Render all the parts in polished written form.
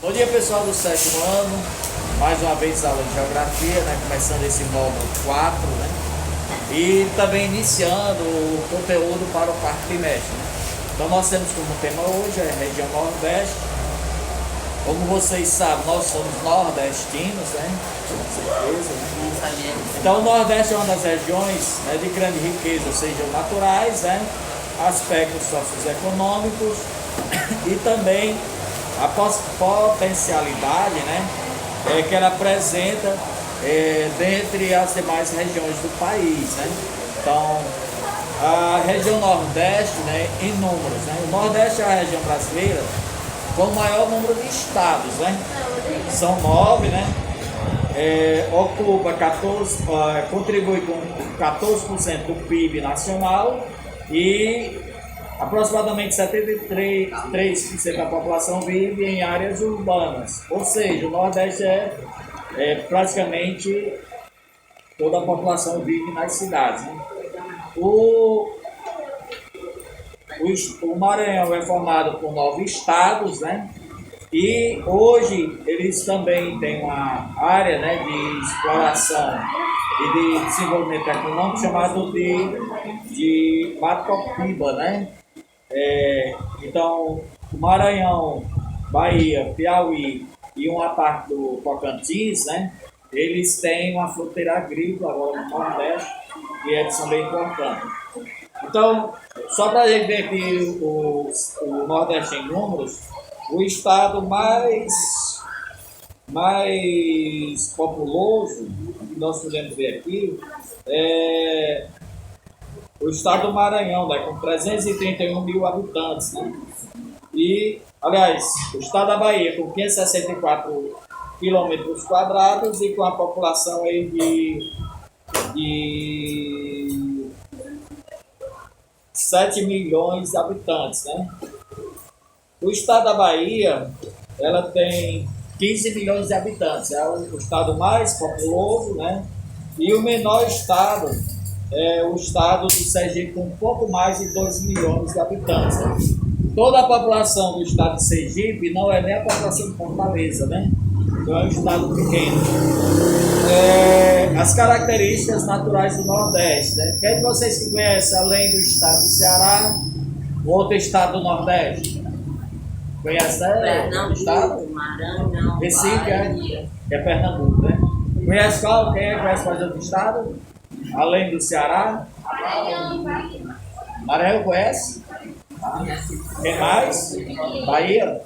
Bom dia, pessoal do sétimo ano, mais uma vez aula de geografia, né? Começando esse módulo 4, né? E também iniciando o conteúdo para o quarto trimestre, né? Então nós temos como tema hoje a região Nordeste. Como vocês sabem, nós somos nordestinos, né? Com certeza, né? Então o Nordeste é uma das regiões, né, de grande riqueza, sejam naturais, né? Aspectos socioeconômicos e também a potencialidade, né, que ela apresenta dentre as demais regiões do país, né? Então, a região Nordeste, né, em números, né? O Nordeste é a região brasileira com o maior número de estados, né? São 9, né? Ocupa 14, contribui com 14% do PIB nacional e aproximadamente 73% da população vive em áreas urbanas, ou seja, o Nordeste praticamente toda a população vive nas cidades, né? O Maranhão é formado por 9 estados, né? E hoje eles também têm uma área, né, de exploração e de desenvolvimento econômico chamado de Mato-Piba, né? Então, o Maranhão, Bahia, Piauí e uma parte do Tocantins, né? Eles têm uma fronteira agrícola agora no Nordeste e são bem importantes. Então, só para a gente ver aqui o Nordeste em números, o estado mais populoso que nós podemos ver aqui é o estado do Maranhão, né, com 331 mil habitantes, né? E, aliás, o estado da Bahia com 564 quilômetros quadrados e com a população aí de 7 milhões de habitantes, né? O estado da Bahia, ela tem 15 milhões de habitantes, é o estado mais populoso, né? E o menor estado é o estado do Sergipe, com um pouco mais de 2 milhões de habitantes, né? Toda a população do estado de Sergipe não é nem a população de Fortaleza, né? Então é um estado pequeno. As características naturais do Nordeste, né? Quem de vocês que conhece, além do estado do Ceará, o outro estado do Nordeste? Conhece, né? O estado? Maranhão, Recife, que é Pernambuco, né? Conhece qual? Quem conhece mais outro estado? Além do Ceará? Maranhão conhece? Quem mais? Bahia?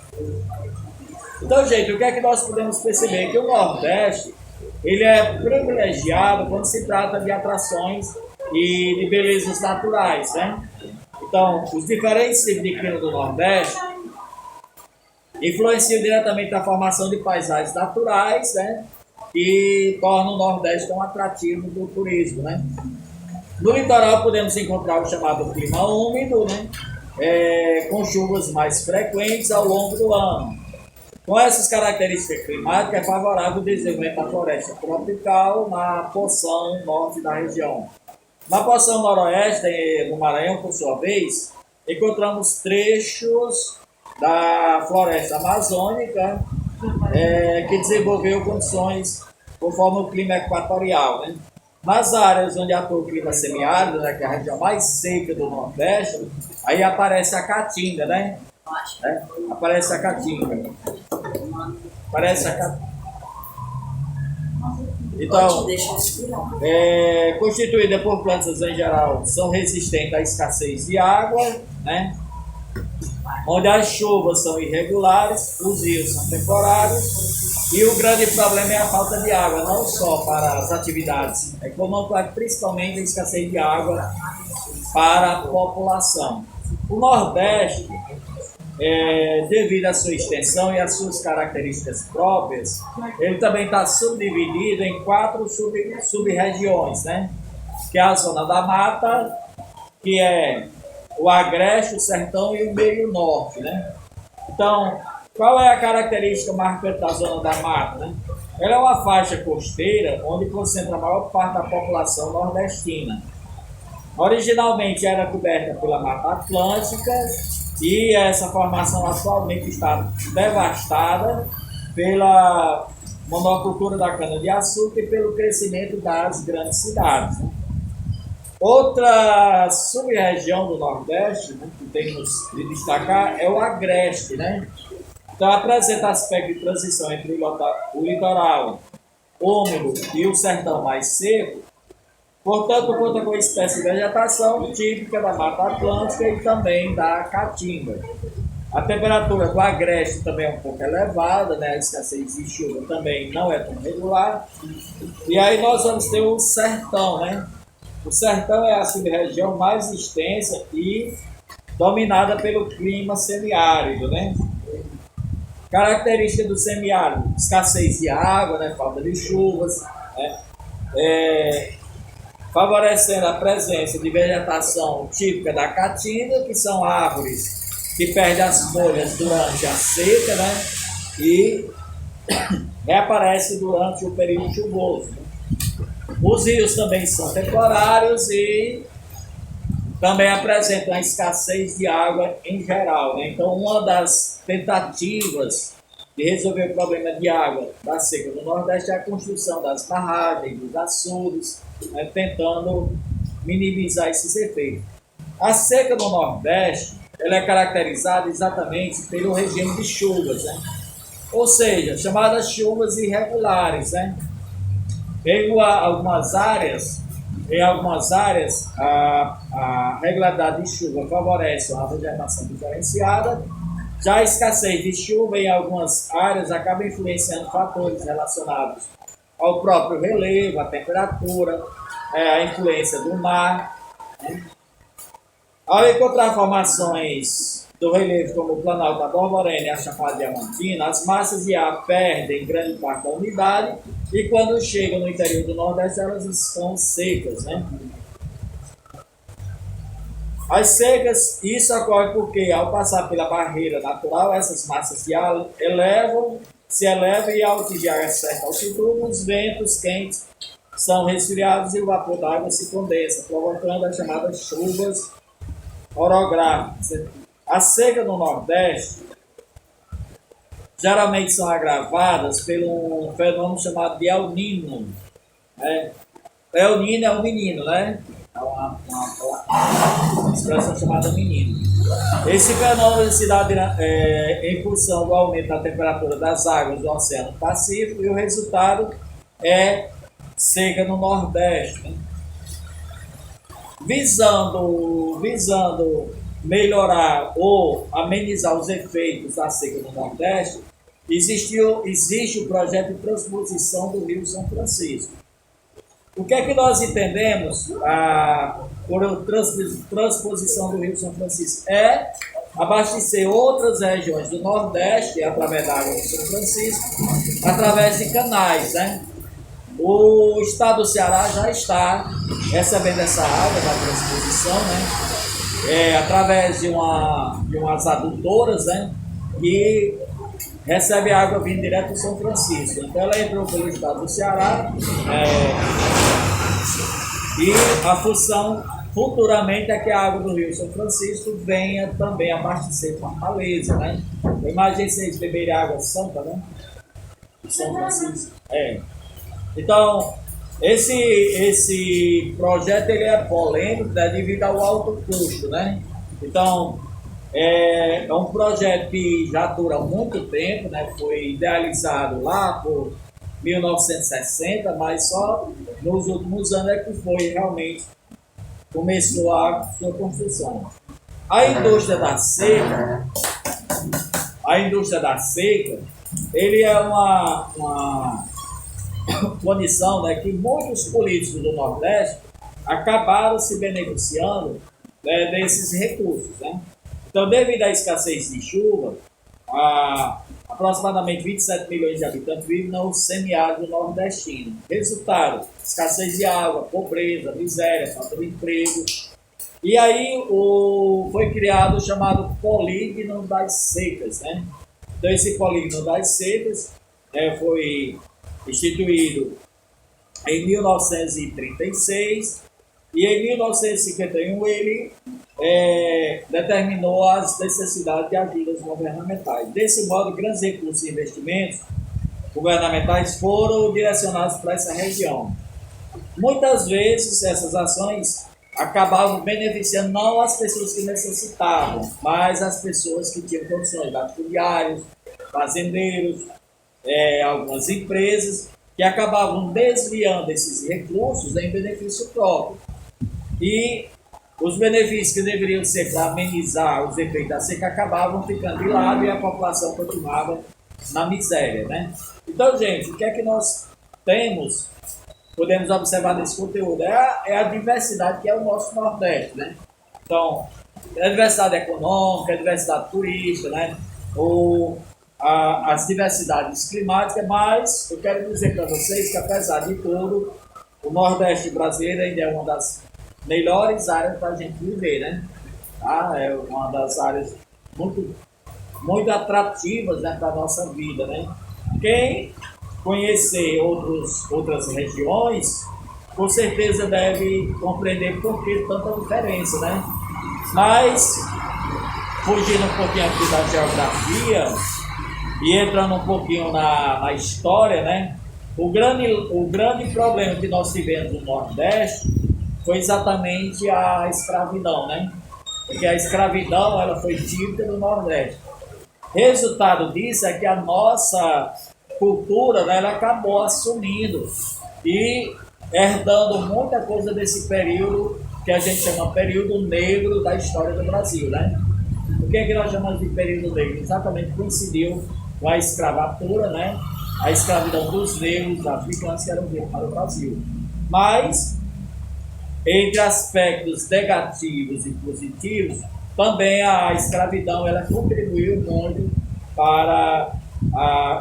Então, gente, o que é que nós podemos perceber? Que o Nordeste, ele é privilegiado quando se trata de atrações e de belezas naturais, né? Então, os diferentes tipos de clima do Nordeste influenciam diretamente na formação de paisagens naturais, né? Que tornam o Nordeste tão atrativo do turismo, né? No litoral podemos encontrar o chamado clima úmido, né? Com chuvas mais frequentes ao longo do ano. Com essas características climáticas, é favorável o desenvolvimento da floresta tropical na porção norte da região. Na porção noroeste do Maranhão, por sua vez, encontramos trechos da floresta amazônica que desenvolveu condições conforme o clima equatorial, né? Nas áreas onde atua o clima semiárido, né, que é a região mais seca do Nordeste, aí aparece a caatinga, né? Aparece a caatinga. Aparece a caatinga. Então, constituída por plantas em geral, são resistentes à escassez de água, né? Onde as chuvas são irregulares, os rios são temporários e o grande problema é a falta de água, não só para as atividades econômicas, mas principalmente a escassez de água para a população. O Nordeste, devido à sua extensão e às suas características próprias, ele também está subdividido em 4 sub-regiões, né? Que é a zona da mata, que é o Agreste, o Sertão e o Meio Norte, né? Então, qual é a característica marcante da zona da mata, né? Ela é uma faixa costeira onde concentra a maior parte da população nordestina. Originalmente era coberta pela Mata Atlântica e essa formação atualmente está devastada pela monocultura da cana-de-açúcar e pelo crescimento das grandes cidades, né? Outra sub-região do Nordeste, né, que temos de destacar é o Agreste, né? Então apresenta aspecto de transição entre o litoral úmido e o sertão mais seco. Portanto, conta com uma espécie de vegetação típica da Mata Atlântica e também da Caatinga. A temperatura do Agreste também é um pouco elevada, né? A escassez de chuva também não é tão regular. E aí nós vamos ter o sertão, né? O sertão é a sub-região mais extensa e dominada pelo clima semiárido, né? Característica do semiárido: escassez de água, né? Falta de chuvas, né? Favorecendo a presença de vegetação típica da caatinga, que são árvores que perdem as folhas durante a seca, né? E reaparece durante o período chuvoso. Os rios também são temporários e também apresentam a escassez de água em geral, né? Então, uma das tentativas de resolver o problema de água da seca do Nordeste é a construção das barragens, dos açudes, né? Tentando minimizar esses efeitos. A seca no Nordeste ela é caracterizada exatamente pelo regime de chuvas, né? Ou seja, chamadas chuvas irregulares, né? Em algumas áreas, a regularidade de chuva favorece uma vegetação diferenciada. Já a escassez de chuva em algumas áreas acaba influenciando fatores relacionados ao próprio relevo, a temperatura, a influência do mar, né? Ao encontrar formações do relevo como o Planalto da Borborema e a Chapada Diamantina, as massas de ar perdem grande parte da umidade e quando chegam no interior do Nordeste elas estão secas, né? As secas, isso ocorre porque ao passar pela barreira natural, essas massas de ar se elevam e ao atingir a certa altitude, os ventos quentes são resfriados e o vapor d'água se condensa, provocando as chamadas chuvas orográficas. A seca no Nordeste geralmente são agravadas pelo um fenômeno chamado de El Niño, né? El Niño é um menino, né? É uma expressão chamada menino. Esse fenômeno se dá em função do aumento da temperatura das águas do Oceano Pacífico e o resultado é seca no Nordeste, né? Visando melhorar ou amenizar os efeitos da seca no Nordeste, existe o projeto de transposição do Rio São Francisco. O que é que nós entendemos por transposição do Rio São Francisco? É abastecer outras regiões do Nordeste, através da água do São Francisco, através de canais, né? O estado do Ceará já está recebendo essa água da transposição, né? Através de umas adutoras, né? Que recebe água vindo direto do São Francisco. Então ela entrou pelo estado do Ceará e a função futuramente é que a água do Rio São Francisco venha também abastecer Fortaleza, né? Imagina se eles beberem água santa, né? São Francisco. Então, esse projeto ele é polêmico, né, devido ao alto custo, né? Então, é um projeto que já dura muito tempo, né? Foi idealizado lá por 1960, mas só nos últimos anos é que foi realmente começou a sua construção. A indústria da seca, ele é uma condição, né, que muitos políticos do Nordeste acabaram se beneficiando, né, desses recursos, né? Então, devido à escassez de chuva, aproximadamente 27 milhões de habitantes vivem no semiárido nordestino. Resultado: escassez de água, pobreza, miséria, falta de emprego. E aí foi criado o chamado Polígono das Secas, né? Então, esse Polígono das Secas foi instituído em 1936 e em 1951 ele determinou as necessidades de ajudas governamentais. Desse modo, grandes recursos e investimentos governamentais foram direcionados para essa região. Muitas vezes essas ações acabavam beneficiando não as pessoas que necessitavam, mas as pessoas que tinham condições, latifundiários, fazendeiros, algumas empresas, que acabavam desviando esses recursos em benefício próprio. E os benefícios que deveriam ser para amenizar os efeitos da seca acabavam ficando de lado e a população continuava na miséria, né? Então, gente, o que é que nós temos, podemos observar nesse conteúdo? É a diversidade que é o nosso Nordeste, né? Então, a diversidade econômica, a diversidade turística, né? As diversidades climáticas, mas eu quero dizer para vocês que, apesar de tudo, o Nordeste brasileiro ainda é uma das melhores áreas para a gente viver, né? É uma das áreas muito atrativas, né, para a nossa vida, né? Quem conhecer outras regiões, com certeza deve compreender por que tanta diferença, né? Mas, fugindo um pouquinho aqui da geografia e entrando um pouquinho na história, né? O grande problema que nós tivemos no Nordeste foi exatamente a escravidão, né? Porque a escravidão ela foi típica do Nordeste. Resultado disso é que a nossa cultura, né, ela acabou assumindo e herdando muita coisa desse período que a gente chama período negro da história do Brasil, né? O que é que nós chamamos de período negro? Exatamente coincidiu com a escravatura, né? A escravidão dos negros africanos que eram vindos para o Brasil. Mas, entre aspectos negativos e positivos, também a escravidão ela contribuiu muito para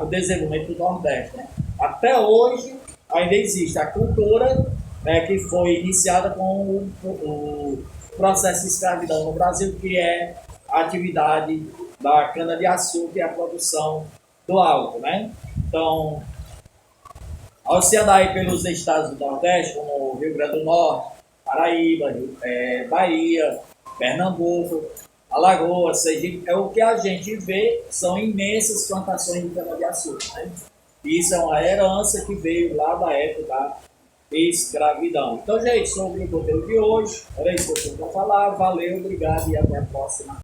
o desenvolvimento do Nordeste, né? Até hoje ainda existe a cultura, né, que foi iniciada com o processo de escravidão no Brasil, que é a atividade da cana-de-açúcar e a produção do álcool, né? Então, ao se andar aí pelos estados do Nordeste, como Rio Grande do Norte, Paraíba, Bahia, Pernambuco, Alagoas, Sergipe, o que a gente vê são imensas plantações de cana-de-açúcar, né? E isso é uma herança que veio lá da época da escravidão. Então, gente, sobre o conteúdo de hoje, era isso que eu tinha para falar. Valeu, obrigado e até a próxima.